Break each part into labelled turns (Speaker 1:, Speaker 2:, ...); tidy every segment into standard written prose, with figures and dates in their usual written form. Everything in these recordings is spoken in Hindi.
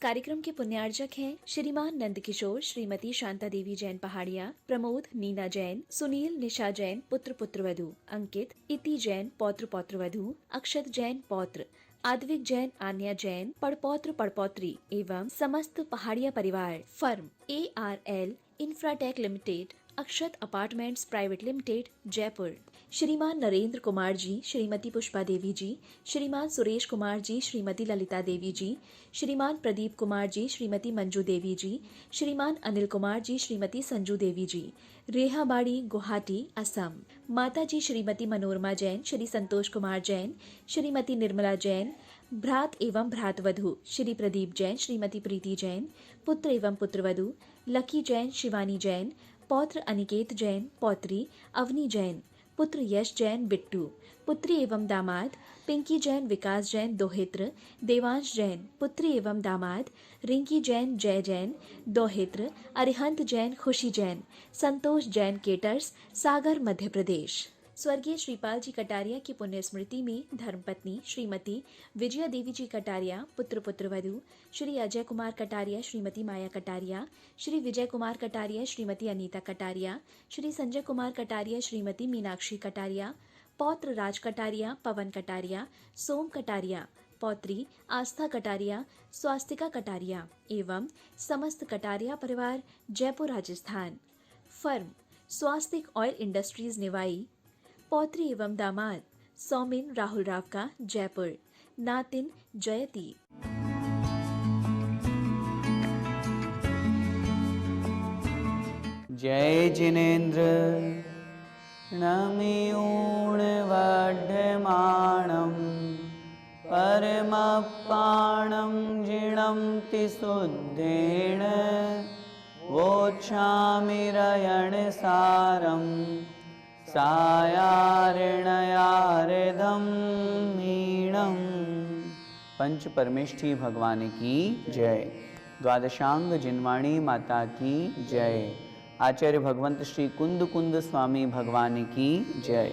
Speaker 1: कार्यक्रम के पुण्यार्जक हैं श्रीमान नंदकिशोर, श्रीमती शांता देवी जैन पहाड़िया, प्रमोद नीना जैन, सुनील निशा जैन पुत्र पुत्रवधू, अंकित इति जैन पौत्र पौत्रवधू, अक्षत जैन पौत्र, आद्विक जैन आन्या जैन पड़पौत्र पड़पौत्री एवं समस्त पहाड़िया परिवार। फर्म ARL इंफ्राटेक लिमिटेड, अक्षत अपार्टमेंट्स प्राइवेट लिमिटेड, जयपुर। श्रीमान नरेंद्र कुमार जी, श्रीमती पुष्पा देवी जी, श्रीमान सुरेश कुमार जी, श्रीमती ललिता देवी जी, श्रीमान प्रदीप कुमार जी, श्रीमती मंजू देवी जी, श्रीमान अनिल कुमार जी, श्रीमती संजू देवी जी, रेहाबाड़ी गुवाहाटी असम। माता जी श्रीमती मनोरमा जैन, श्री संतोष कुमार जैन, श्रीमती निर्मला जैन, भ्रात एवं भ्रातवधू श्री प्रदीप जैन, श्रीमती प्रीति जैन, पुत्र एवं पुत्रवधू लकी जैन, शिवानी जैन, पौत्र अनिकेत जैन, पौत्री अवनी जैन, पुत्र यश जैन बिट्टू, पुत्री एवं दामाद पिंकी जैन, विकास जैन दोहित्र, देवांश जैन, पुत्री एवं दामाद रिंकी जैन, जय जैन दोहित्र, अरिहंत जैन, खुशी जैन, संतोष जैन केटर्स, सागर मध्य प्रदेश। स्वर्गीय श्रीपाल जी कटारिया की पुण्य स्मृति में धर्मपत्नी श्रीमती विजया देवी जी कटारिया, पुत्र पुत्रवधू श्री अजय कुमार कटारिया, श्रीमती माया कटारिया, श्री विजय कुमार कटारिया, श्रीमती अनीता कटारिया, श्री संजय कुमार कटारिया, श्रीमती मीनाक्षी कटारिया, पौत्र राज कटारिया, पवन कटारिया, सोम कटारिया, पौत्री आस्था कटारिया, स्वास्तिका कटारिया एवं समस्त कटारिया परिवार, जयपुर राजस्थान। फर्म स्वास्तिक ऑयल इंडस्ट्रीज निवाई, पौत्री एवं दामाद सौमिन राहुल राव का, जयपुर। नातिन जयती।
Speaker 2: जय जिनेन्द्र नमियूणवढमाणं परमपाणं जिणं तिशुद्धेन वोच्छामि रयणसारं सायारिणयारिदं मीणं। पंच परमेष्ठी भगवान की जय। द्वादशांग जिनवाणी माता की जय। आचार्य भगवंत श्री कुंद कुंद स्वामी भगवान की जय।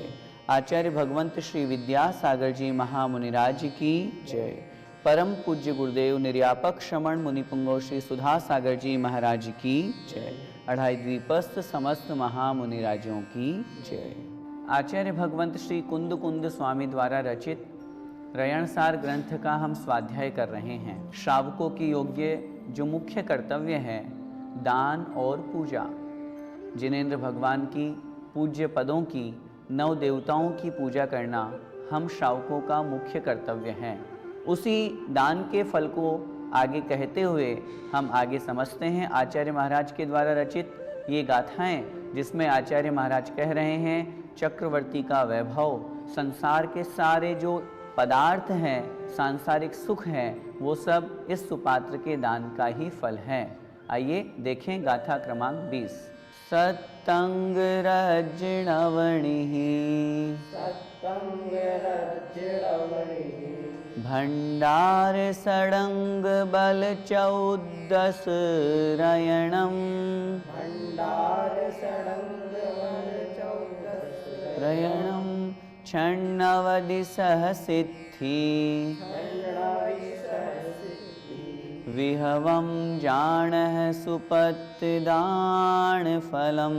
Speaker 2: आचार्य भगवंत श्री विद्यासागर जी महामुनिराज की जय। परम पूज्य गुरुदेव निर्यापक श्रमण मुनिपुंगव श्री सुधा सागर जी महाराज की जय। अढ़ाई द्वीपस्थ समस्त महामुनिराजों की जय। आचार्य भगवंत श्री कुंद कुंद स्वामी द्वारा रचित रयणसार ग्रंथ का हम स्वाध्याय कर रहे हैं। श्रावकों की योग्य जो मुख्य कर्तव्य है दान और पूजा, जिनेन्द्र भगवान की पूज्य पदों की, नव देवताओं की पूजा करना हम श्रावकों का मुख्य कर्तव्य है। उसी दान के फल को आगे कहते हुए हम आगे समझते हैं आचार्य महाराज के द्वारा रचित ये गाथाएं, जिसमें आचार्य महाराज कह रहे हैं चक्रवर्ती का वैभव, संसार के सारे जो पदार्थ हैं, सांसारिक सुख हैं, वो सब इस सुपात्र के दान का ही फल है। आइए देखें गाथा क्रमांक 20। सत्तंग रज्जणवणिः भंडार सड़ंग बल चौदस रयणम रयणम क्षणवदि सहसिद्धि विहवम जाणः सुपत्तिदान फलम।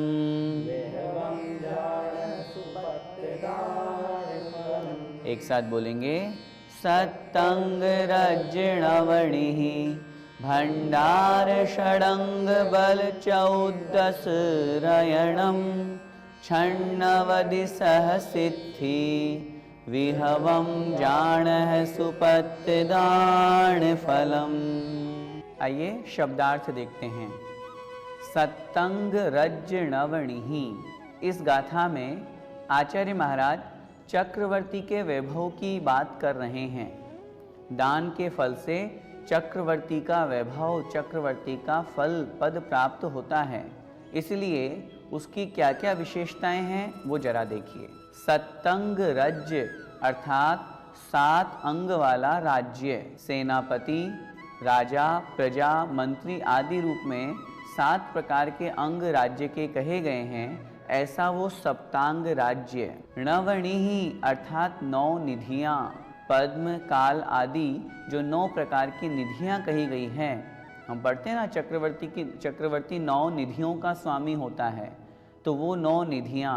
Speaker 2: एक साथ बोलेंगे सत्तंग रज्जणवणिः भंडार षडंग बल चौदस रयणम क्षणवदि सहसिद्धि विहवम जाणः सुपत्तिदान फलम। आइए शब्दार्थ देखते हैं। सत्तंग रज्जणवणिः, इस गाथा में आचार्य महाराज चक्रवर्ती के वैभव की बात कर रहे हैं। दान के फल से चक्रवर्ती का वैभव, चक्रवर्ती का फल पद प्राप्त होता है, इसलिए उसकी क्या क्या विशेषताएं हैं वो जरा देखिए। सत्तंग राज्य अर्थात 7 अंग वाला राज्य, सेनापति, राजा, प्रजा, मंत्री आदि रूप में 7 प्रकार के अंग राज्य के कहे गए हैं, ऐसा वो सप्तांग राज्य। नवणिः अर्थात 9 निधियां, पद्म, काल आदि जो 9 प्रकार की निधियां कही गई हैं। हम पढ़ते हैं ना, चक्रवर्ती 9 निधियों का स्वामी होता है, तो वो 9 निधियां।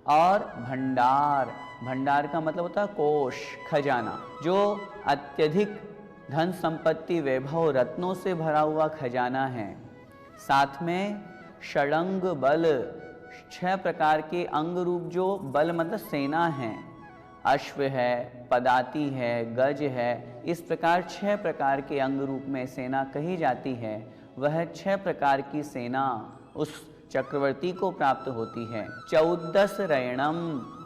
Speaker 2: और भंडार का मतलब होता है कोष, खजाना, जो अत्यधिक धन संपत्ति, वैभव, रत्नों से भरा हुआ खजाना है। साथ में षडंग बल, 6 प्रकार के अंग रूप, जो बल मतलब सेना है, अश्व है, पदाति है, गज है, इस प्रकार 6 प्रकार के अंग रूप में सेना कही जाती है। वह 6 प्रकार की सेना उस चक्रवर्ती को प्राप्त होती है। 14 रयणम,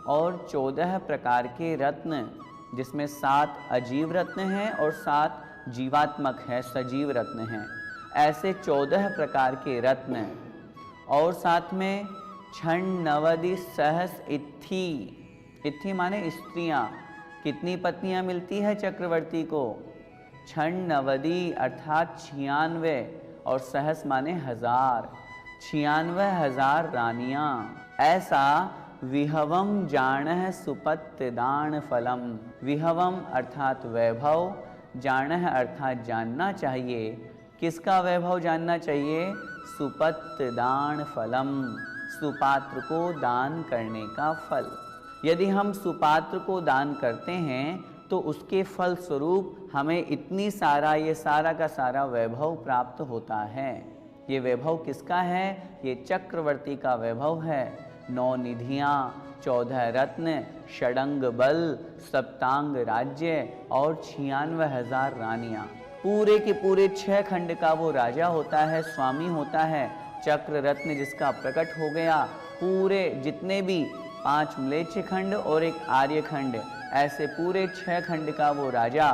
Speaker 2: और 14 प्रकार के रत्न, जिसमें 7 अजीव रत्न हैं और 7 जीवात्मक है, सजीव रत्न हैं। ऐसे 14 प्रकार के रत्न, और साथ में 96 सहस इत्थी माने स्त्रियां। कितनी पत्नियां मिलती है चक्रवर्ती को? 96 अर्थात 96, और सहस माने 1000, 96,000 रानियां। ऐसा विहवम जाणह सुपत्तिदान फलम। विहवम अर्थात वैभव, जाणह अर्थात जानना चाहिए। किसका वैभव जानना चाहिए? सुपत्तिदान फलम, सुपात्र को दान करने का फल। यदि हम सुपात्र को दान करते हैं तो उसके फल स्वरूप हमें इतनी सारा, ये सारा का सारा वैभव प्राप्त होता है। ये वैभव किसका है? ये चक्रवर्ती का वैभव है। 9 निधियां, 14 रत्न, षडंग बल, सप्तांग राज्य और 96,000 रानियां। पूरे के पूरे 6 खंड का वो राजा होता है, स्वामी होता है। चक्र रत्न जिसका प्रकट हो गया, पूरे जितने भी 5 म्लेच्छ खंड और 1 आर्य खंड, ऐसे पूरे 6 खंड का वो राजा।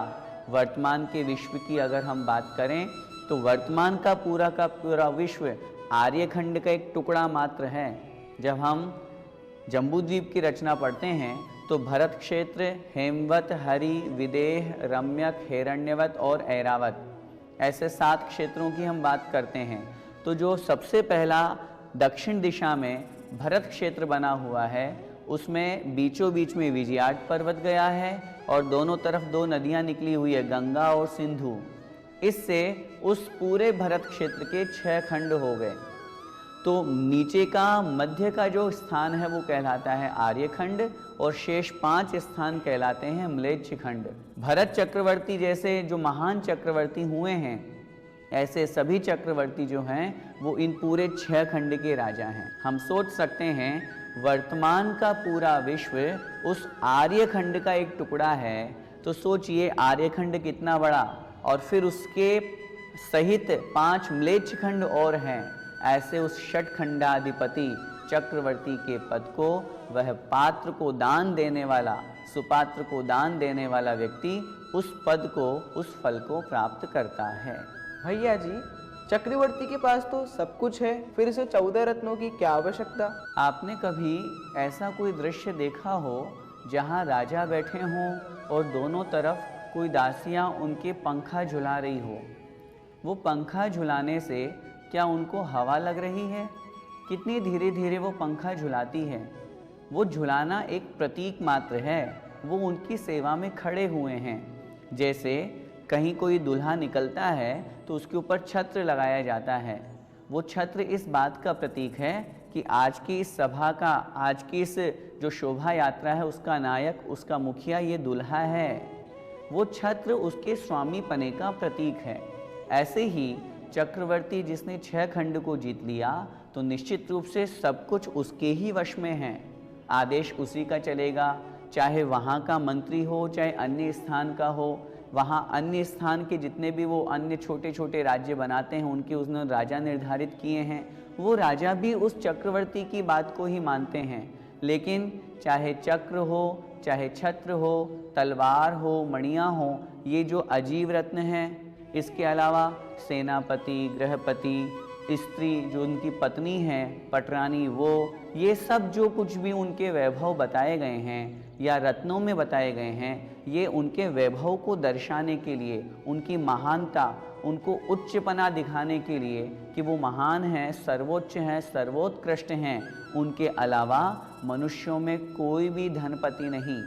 Speaker 2: वर्तमान के विश्व की अगर हम बात करें तो वर्तमान का पूरा विश्व आर्य खंड का एक टुकड़ा मात्र है। जब हम जम्बूद्वीप की रचना पढ़ते हैं तो भरत क्षेत्र, हेमवत, हरि, विदेह, रम्यक, हिरण्यवत और ऐरावत, ऐसे 7 क्षेत्रों की हम बात करते हैं। तो जो सबसे पहला दक्षिण दिशा में भरत क्षेत्र बना हुआ है, उसमें बीचों बीच में विजयाट पर्वत गया है और दोनों तरफ 2 नदियां निकली हुई है, गंगा और सिंधु। इससे उस पूरे भरत क्षेत्र के 6 खंड हो गए। तो नीचे का मध्य का जो स्थान है वो कहलाता है आर्यखंड, और शेष 5 स्थान कहलाते हैं म्लेच्छ खंड। भरत चक्रवर्ती जैसे जो महान चक्रवर्ती हुए हैं, ऐसे सभी चक्रवर्ती जो हैं वो इन पूरे 6 खंड के राजा हैं। हम सोच सकते हैं वर्तमान का पूरा विश्व उस आर्यखंड का एक टुकड़ा है, तो सोचिए आर्यखंड कितना बड़ा, और फिर उसके सहित 5 म्लेच्छ खंड और हैं। ऐसे उस षटखंडाधिपति चक्रवर्ती के पद को वह पात्र को दान देने वाला, सुपात्र को दान देने वाला व्यक्ति उस पद को, उस फल को प्राप्त करता है।
Speaker 3: भैया जी, चक्रवर्ती के पास तो सब कुछ है, फिर इसे 14 रत्नों की क्या आवश्यकता?
Speaker 2: आपने कभी ऐसा कोई दृश्य देखा हो जहाँ राजा बैठे हों और दोनों तरफ कोई दासियाँ उनके पंखा झुला रही हो? वो पंखा झुलाने से क्या उनको हवा लग रही है? कितनी धीरे धीरे वो पंखा झुलाती है। वो झुलाना एक प्रतीक मात्र है, वो उनकी सेवा में खड़े हुए हैं। जैसे कहीं कोई दूल्हा निकलता है तो उसके ऊपर छत्र लगाया जाता है। वो छत्र इस बात का प्रतीक है कि आज की इस सभा का, आज की इस जो शोभा यात्रा है, उसका नायक, उसका मुखिया ये दूल्हा है। वो छत्र उसके स्वामी पने का प्रतीक है। ऐसे ही चक्रवर्ती जिसने 6 खंड को जीत लिया तो निश्चित रूप से सब कुछ उसके ही वश में है। आदेश उसी का चलेगा, चाहे वहाँ का मंत्री हो, चाहे अन्य स्थान का हो। वहाँ अन्य स्थान के जितने भी वो अन्य छोटे छोटे राज्य बनाते हैं, उनके उसने राजा निर्धारित किए हैं। वो राजा भी उस चक्रवर्ती की बात को ही मानते हैं। लेकिन चाहे चक्र हो, चाहे छत्र हो, तलवार हो, मणियाँ हो, ये जो अजीव रत्न हैं, इसके अलावा सेनापति, गृहपति, स्त्री जो उनकी पत्नी है, पटरानी, वो ये सब जो कुछ भी उनके वैभव बताए गए हैं या रत्नों में बताए गए हैं, ये उनके वैभव को दर्शाने के लिए, उनकी महानता, उनको उच्चपना दिखाने के लिए कि वो महान हैं, सर्वोच्च हैं, सर्वोत्कृष्ट हैं। उनके अलावा मनुष्यों में कोई भी धनपति नहीं,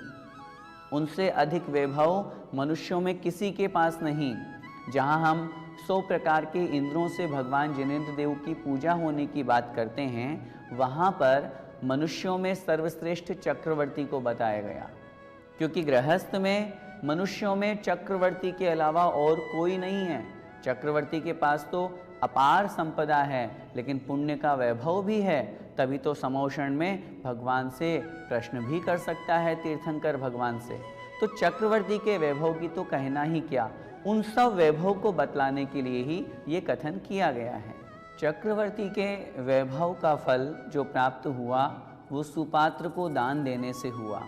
Speaker 2: उनसे अधिक वैभव मनुष्यों में किसी के पास नहीं। जहाँ हम 100 प्रकार के इंद्रों से भगवान जिनेंद्र देव की पूजा होने की बात करते हैं, वहाँ पर मनुष्यों में सर्वश्रेष्ठ चक्रवर्ती को बताया गया, क्योंकि गृहस्थ में मनुष्यों में चक्रवर्ती के अलावा और कोई नहीं है। चक्रवर्ती के पास तो अपार संपदा है, लेकिन पुण्य का वैभव भी है, तभी तो समोषण में भगवान से प्रश्न भी कर सकता है तीर्थंकर भगवान से। तो चक्रवर्ती के वैभव की तो कहना ही क्या, उन सब वैभव को बतलाने के लिए ही ये कथन किया गया है। चक्रवर्ती के वैभव का फल जो प्राप्त हुआ वो सुपात्र को दान देने से हुआ।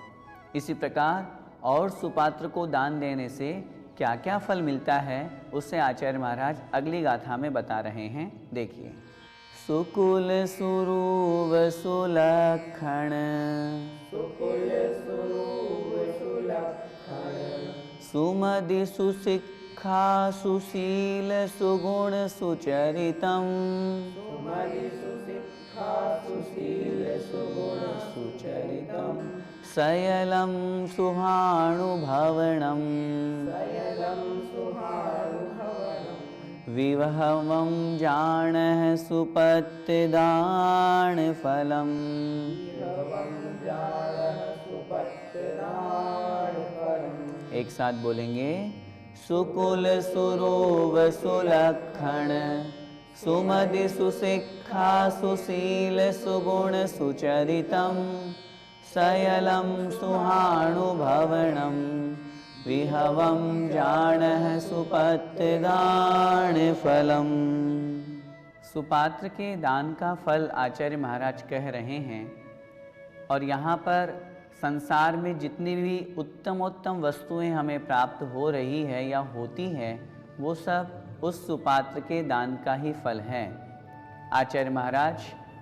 Speaker 2: इसी प्रकार और सुपात्र को दान देने से क्या क्या फल मिलता है, उससे आचार्य महाराज अगली गाथा में बता रहे हैं। देखिए, सुकुल सुरूव सुलक्षण, सुमति सुशिक्षा सुशील सुगुण सुचरितम, सयलं सुहानुभवनं, विभवं जाणः सुपत्तिदान फलम्। एक साथ बोलेंगे, सुकुल सुरूव सुलक्षण, सुमति सुशिक्षा सुशील सुगुण सुचरितम, सयलं सुहानुभवनं, विहवं जाणः सुपत्तिदान फलम्। सुपात्र के दान का फल आचार्य महाराज कह रहे हैं। और यहाँ पर संसार में जितनी भी उत्तमोत्तम वस्तुएं हमें प्राप्त हो रही है या होती है, वो सब उस सुपात्र के दान का ही फल है। आचार्य महाराज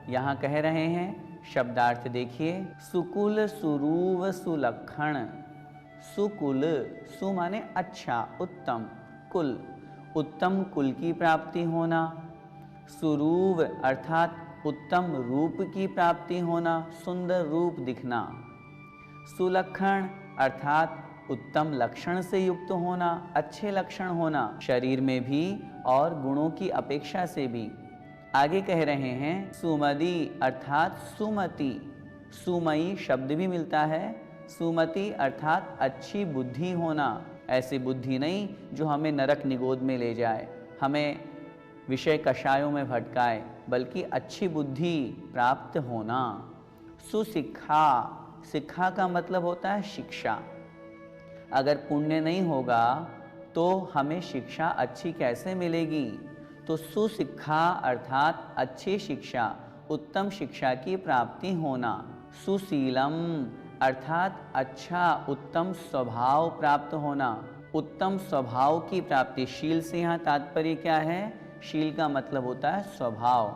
Speaker 2: यहाँ कह रहे हैं, शब्दार्थ देखिए, सुकुल सुरूव सुलक्षण। सुकुल, सु माने अच्छा, उत्तम, कुल, उत्तम कुल की प्राप्ति होना। सुरूव अर्थात उत्तम रूप की प्राप्ति होना, सुंदर रूप दिखना। सुलक्षण अर्थात उत्तम लक्षण से युक्त होना, अच्छे लक्षण होना, शरीर में भी और गुणों की अपेक्षा से भी। आगे कह रहे हैं, सुमति अर्थात सुमति, सुमयी शब्द भी मिलता है। सुमति अर्थात अच्छी बुद्धि होना, ऐसी बुद्धि नहीं जो हमें नरक निगोद में ले जाए, हमें विषय कषायों में भटकाए, बल्कि अच्छी बुद्धि प्राप्त होना। सुशिक्षा, शिक्षा का मतलब होता है शिक्षा। अगर पुण्य नहीं होगा तो हमें शिक्षा अच्छी कैसे मिलेगी? तो सुशिक्षा अर्थात अच्छी शिक्षा, उत्तम शिक्षा की प्राप्ति होना। सुशीलम अर्थात अच्छा उत्तम स्वभाव प्राप्त होना, उत्तम स्वभाव की प्राप्ति। शील से यहाँ तात्पर्य क्या है? शील का मतलब होता है स्वभाव।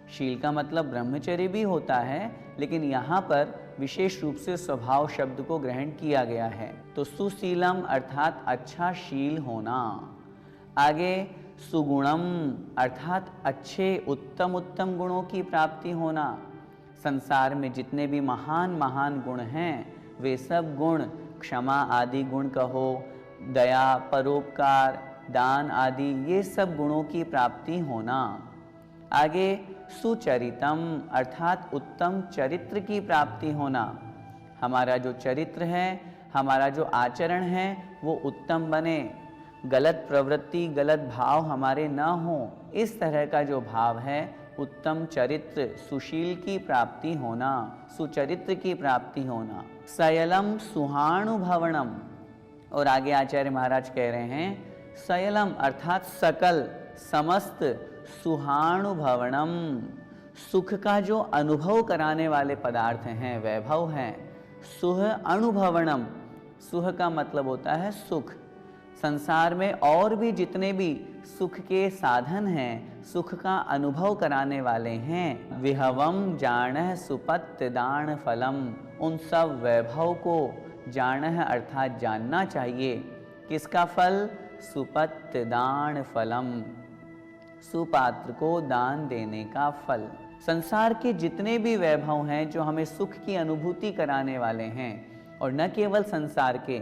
Speaker 2: शील का मतलब ब्रह्मचर्य भी होता है, लेकिन यहाँ पर विशेष रूप से स्वभाव शब्द को ग्रहण किया गया है। तो सुशीलम अर्थात अच्छा शील होना। आगे सुगुणम अर्थात अच्छे उत्तम उत्तम गुणों की प्राप्ति होना। संसार में जितने भी महान महान गुण हैं, वे सब गुण, क्षमा आदि गुण कहो, दया, परोपकार, दान आदि, ये सब गुणों की प्राप्ति होना। आगे सुचरितम अर्थात उत्तम चरित्र की प्राप्ति होना। हमारा जो चरित्र है, हमारा जो आचरण है, वो उत्तम बने, गलत प्रवृत्ति गलत भाव हमारे न हो, इस तरह का जो भाव है, उत्तम चरित्र, सुशील की प्राप्ति होना, सुचरित्र की प्राप्ति होना। सयलम सुहानुभवनम। और आगे आचार्य महाराज कह रहे हैं, सयलम अर्थात सकल समस्त, सुहानुभवनम सुख का जो अनुभव कराने वाले पदार्थ हैं, वैभव हैं। सुह अनुभवनम, सुह का मतलब होता है सुख। संसार में और भी जितने भी सुख के साधन हैं, सुख का अनुभव कराने वाले हैं, विहवम जाणः सुपत्तिदान फलम, उन सब वैभव को जाणः अर्थात जानना चाहिए। किसका फल? सुपत्तिदान फलम, सुपात्र को दान देने का फल। संसार के जितने भी वैभव हैं जो हमें सुख की अनुभूति कराने वाले हैं, और न केवल संसार के,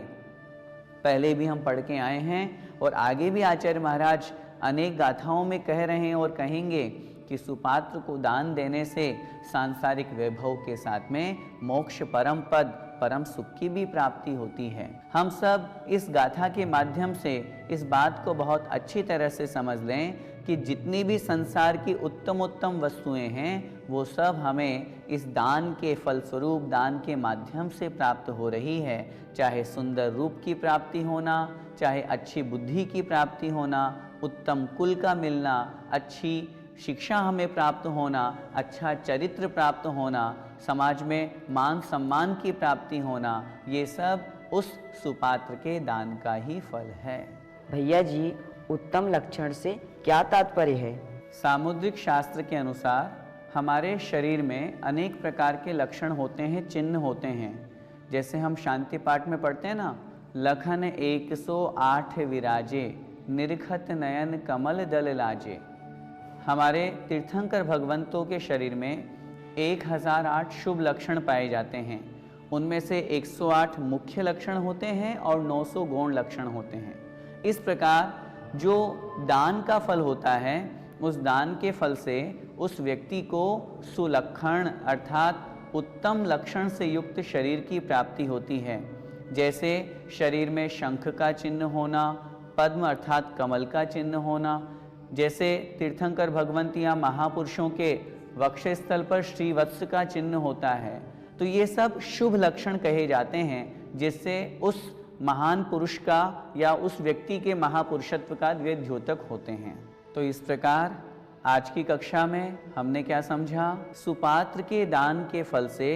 Speaker 2: पहले भी हम पढ़ के आए हैं और आगे भी आचार्य महाराज अनेक गाथाओं में कह रहे हैं और कहेंगे कि सुपात्र को दान देने से सांसारिक वैभव के साथ में मोक्ष, परम पद, परम सुख की भी प्राप्ति होती है। हम सब इस गाथा के माध्यम से इस बात को बहुत अच्छी तरह से समझ लें कि जितनी भी संसार की उत्तम उत्तम वस्तुएं हैं वो सब हमें इस दान के फलस्वरूप, दान के माध्यम से प्राप्त हो रही है। चाहे सुंदर रूप की प्राप्ति होना, चाहे अच्छी बुद्धि की प्राप्ति होना, उत्तम कुल का मिलना, अच्छी शिक्षा हमें प्राप्त होना, अच्छा चरित्र प्राप्त होना, समाज में मान सम्मान की प्राप्ति होना, ये सब उस सुपात्र के दान का ही फल है।
Speaker 4: भैया जी, उत्तम लक्षण से क्या तात्पर्य है?
Speaker 2: सामुद्रिक शास्त्र के अनुसार हमारे शरीर में अनेक प्रकार के लक्षण होते हैं, चिन्ह होते हैं। जैसे हम शांति पाठ में पढ़ते हैं ना, लखन 108 विराजे, निर्खत नयन कमल दल लाजे। हमारे तीर्थंकर भगवंतों के शरीर में 1008 शुभ लक्षण पाए जाते हैं। उनमें से 108 मुख्य लक्षण होते हैं और 900 गौण लक्षण होते हैं। इस प्रकार जो दान का फल होता है, उस दान के फल से उस व्यक्ति को सुलक्षण अर्थात उत्तम लक्षण से युक्त शरीर की प्राप्ति होती है। जैसे शरीर में शंख का चिन्ह होना, पद्म अर्थात कमल का चिन्ह होना, जैसे तीर्थंकर भगवंत या महापुरुषों के वक्षस्थल पर श्रीवत्स का चिन्ह होता है। तो ये सब शुभ लक्षण कहे जाते हैं, जिससे उस महान पुरुष का या उस व्यक्ति के महापुरुषत्व का द्योतक होते हैं। तो इस प्रकार आज की कक्षा में हमने क्या समझा? सुपात्र के दान के फल से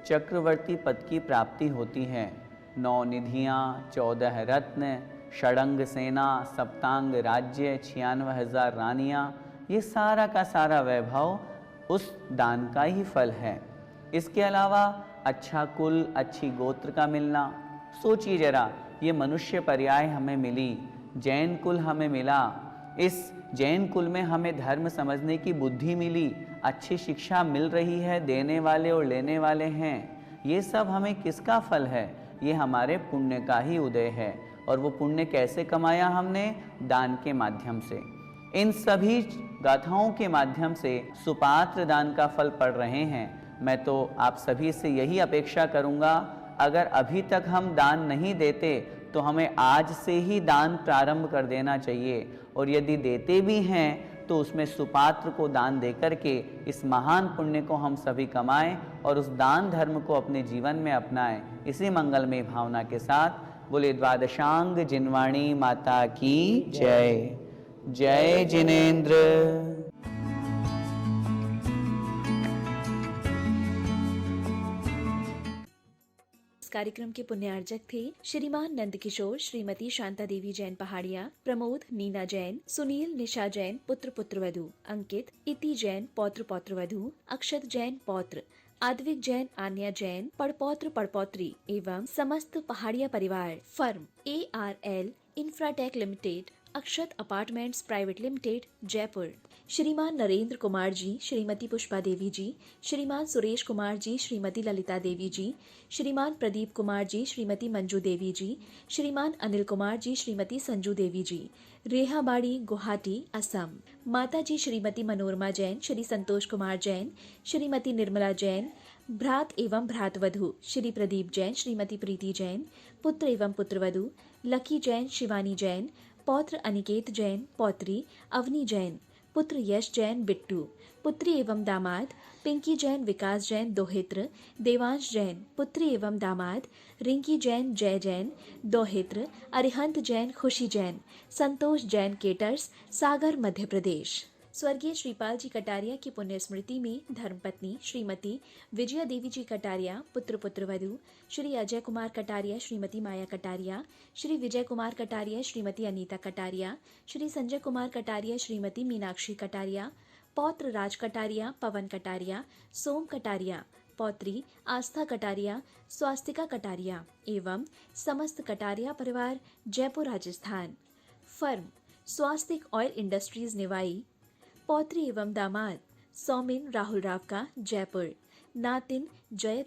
Speaker 2: चक्रवर्ती पद की प्राप्ति होती है। 9 निधियाँ, 14 रत्न, षडंग सेना, सप्तांग राज्य, 96,000 रानियाँ, ये सारा का सारा वैभव उस दान का ही फल है। इसके अलावा अच्छा कुल, अच्छी गोत्र का मिलना। सोचिए जरा, ये मनुष्य पर्याय हमें मिली, जैन कुल हमें मिला, इस जैन कुल में हमें धर्म समझने की बुद्धि मिली, अच्छी शिक्षा मिल रही है, देने वाले और लेने वाले हैं। ये सब हमें किसका फल है? ये हमारे पुण्य का ही उदय है। और वो पुण्य कैसे कमाया हमने? दान के माध्यम से। इन सभी गाथाओं के माध्यम से सुपात्र दान का फल पढ़ रहे हैं। मैं तो आप सभी से यही अपेक्षा करूंगा, अगर अभी तक हम दान नहीं देते तो हमें आज से ही दान प्रारंभ कर देना चाहिए, और यदि देते भी हैं तो उसमें सुपात्र को दान देकर के इस महान पुण्य को हम सभी कमाएं और उस दान धर्म को अपने जीवन में अपनाएं। इसी मंगलमय भावना के साथ बोले द्वादशांग जिनवाणी माता की जय। जय जिनेन्द्र।
Speaker 1: कार्यक्रम के पुण्यार्जक थे श्रीमान नंद किशोर, श्रीमती शांता देवी जैन पहाड़िया, प्रमोद, नीना जैन, सुनील, निशा जैन पुत्र पुत्रवधु, अंकित, इति जैन पौत्र पौत्रवधु, अक्षत जैन पौत्र, आद्विक जैन, आन्या जैन पड़पौत्र पड़पौत्री एवं समस्त पहाड़िया परिवार। फर्म ARL इंफ्राटेक लिमिटेड, अक्षत अपार्टमेंट्स प्राइवेट लिमिटेड, जयपुर। श्रीमान नरेंद्र कुमार जी, श्रीमती पुष्पा देवी जी, श्रीमान सुरेश कुमार जी, श्रीमती ललिता देवी जी, श्रीमान प्रदीप कुमार जी, श्रीमती मंजू देवी जी, श्रीमान अनिल कुमार जी, श्रीमती संजू देवी जी, रेहाबाड़ी, गुवाहाटी, असम। माता जी श्रीमती मनोरमा जैन, श्री संतोष कुमार जैन, श्रीमती निर्मला जैन, भ्रात एवं भ्रातवधु श्री प्रदीप जैन, श्रीमती प्रीति जैन, पुत्र एवं पुत्रवधु लकी जैन, शिवानी जैन, पौत्र अनिकेत जैन, पौत्री अवनी जैन, पुत्र यश जैन, बिट्टू, पुत्री एवं दामाद पिंकी जैन, विकास जैन, दोहित्र, देवांश जैन, पुत्री एवं दामाद रिंकी जैन, जय जैन, दोहित्र, अरिहंत जैन, खुशी जैन, संतोष जैन, केटर्स, सागर, मध्य प्रदेश। स्वर्गीय श्रीपाल जी कटारिया की पुण्य स्मृति में धर्मपत्नी श्रीमती विजया देवी जी कटारिया, पुत्र पुत्रवधु श्री अजय कुमार कटारिया, श्रीमती माया कटारिया, श्री विजय कुमार कटारिया, श्रीमती अनीता कटारिया, श्री संजय कुमार कटारिया, श्रीमती मीनाक्षी कटारिया, पौत्र राज कटारिया, पवन कटारिया, सोम कटारिया, पौत्री आस्था कटारिया, स्वास्तिका कटारिया एवं समस्त कटारिया परिवार, जयपुर, राजस्थान। फर्म स्वास्तिक ऑयल इंडस्ट्रीज, निवाई। पौत्री एवं दामाद सौमिन राहुल राव का, जयपुर। नातिन जय